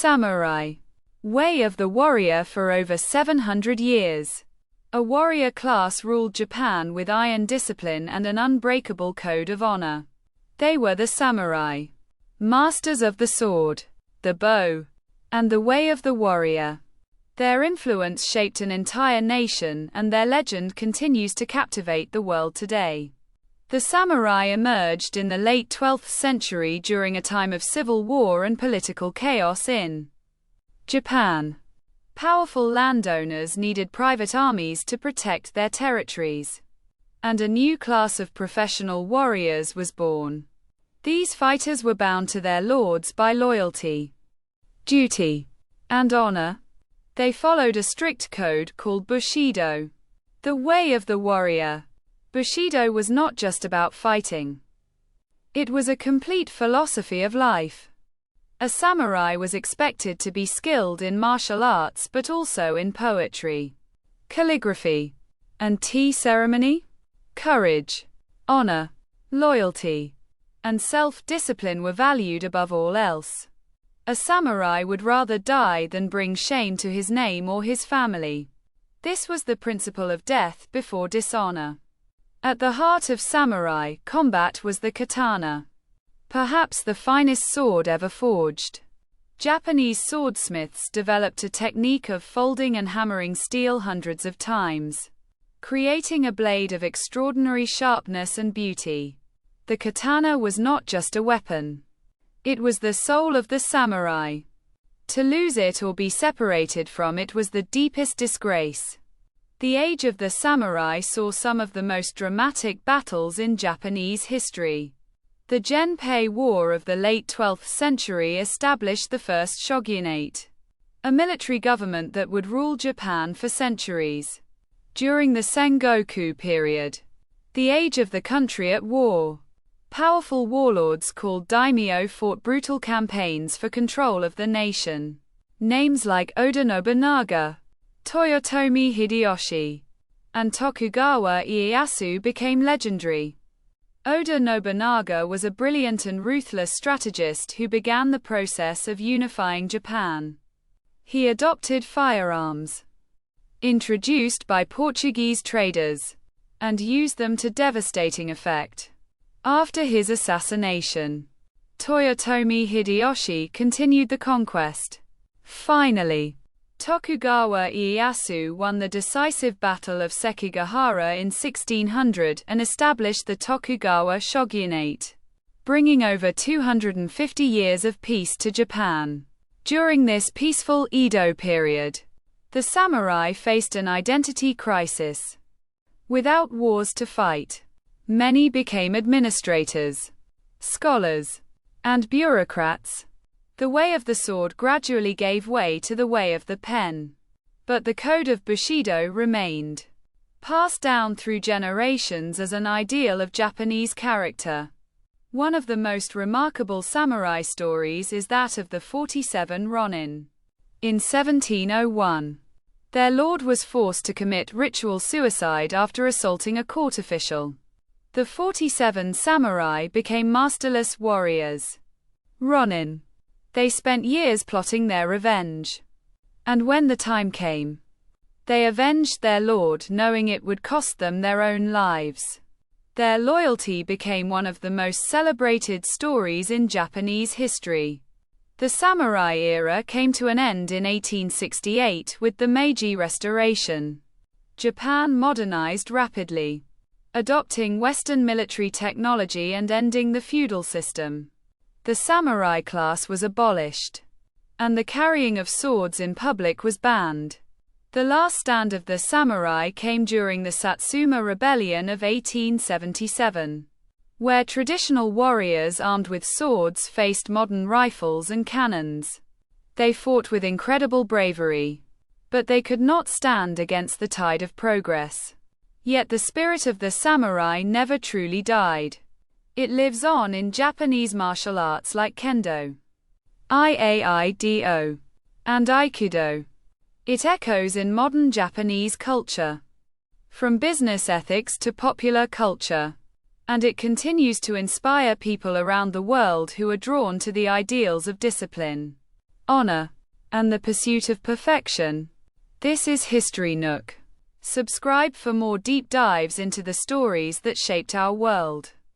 Samurai. Way of the warrior. For over 700 years, a warrior class ruled Japan with iron discipline and an unbreakable code of honor. They were the samurai, masters of the sword, the bow, and the way of the warrior. Their influence shaped an entire nation, and their legend continues to captivate the world today. The samurai emerged in the late 12th century during a time of civil war and political chaos in Japan. Powerful landowners needed private armies to protect their territories, and a new class of professional warriors was born. These fighters were bound to their lords by loyalty, duty, and honor. They followed a strict code called Bushido, the way of the warrior. Bushido was not just about fighting. It was a complete philosophy of life. A samurai was expected to be skilled in martial arts but also in poetry, calligraphy, and tea ceremony. Courage, honor, loyalty, and self-discipline were valued above all else. A samurai would rather die than bring shame to his name or his family. This was the principle of death before dishonor. At the heart of samurai combat was the katana, perhaps the finest sword ever forged. Japanese swordsmiths developed a technique of folding and hammering steel hundreds of times, creating a blade of extraordinary sharpness and beauty. The katana was not just a weapon. It was the soul of the samurai. To lose it or be separated from it was the deepest disgrace. The age of the samurai saw some of the most dramatic battles in Japanese history. The Genpei War of the late 12th century established the first shogunate, a military government that would rule Japan for centuries. During the Sengoku period, the age of the country at war, powerful warlords called daimyo fought brutal campaigns for control of the nation. Names like Oda Nobunaga, Toyotomi Hideyoshi, and Tokugawa Ieyasu became legendary. Oda Nobunaga was a brilliant and ruthless strategist who began the process of unifying Japan. He adopted firearms, introduced by Portuguese traders, and used them to devastating effect. After his assassination, Toyotomi Hideyoshi continued the conquest. Finally, Tokugawa Ieyasu won the decisive Battle of Sekigahara in 1600 and established the Tokugawa shogunate, bringing over 250 years of peace to Japan. During this peaceful Edo period, the samurai faced an identity crisis. Without wars to fight, many became administrators, scholars, and bureaucrats. The way of the sword gradually gave way to the way of the pen. But the code of Bushido remained, passed down through generations as an ideal of Japanese character. One of the most remarkable samurai stories is that of the 47 Ronin. In 1701, their lord was forced to commit ritual suicide after assaulting a court official. The 47 samurai became masterless warriors, Ronin. They spent years plotting their revenge. And when the time came, they avenged their lord, knowing it would cost them their own lives. Their loyalty became one of the most celebrated stories in Japanese history. The samurai era came to an end in 1868 with the Meiji Restoration. Japan modernized rapidly, adopting Western military technology and ending the feudal system. The samurai class was abolished, and the carrying of swords in public was banned. The last stand of the samurai came during the Satsuma Rebellion of 1877, where traditional warriors armed with swords faced modern rifles and cannons. They fought with incredible bravery, but they could not stand against the tide of progress. Yet the spirit of the samurai never truly died. It lives on in Japanese martial arts like Kendo, Iaido, and Aikido. It echoes in modern Japanese culture, from business ethics to popular culture, and it continues to inspire people around the world who are drawn to the ideals of discipline, honor, and the pursuit of perfection. This is History Nook. Subscribe for more deep dives into the stories that shaped our world.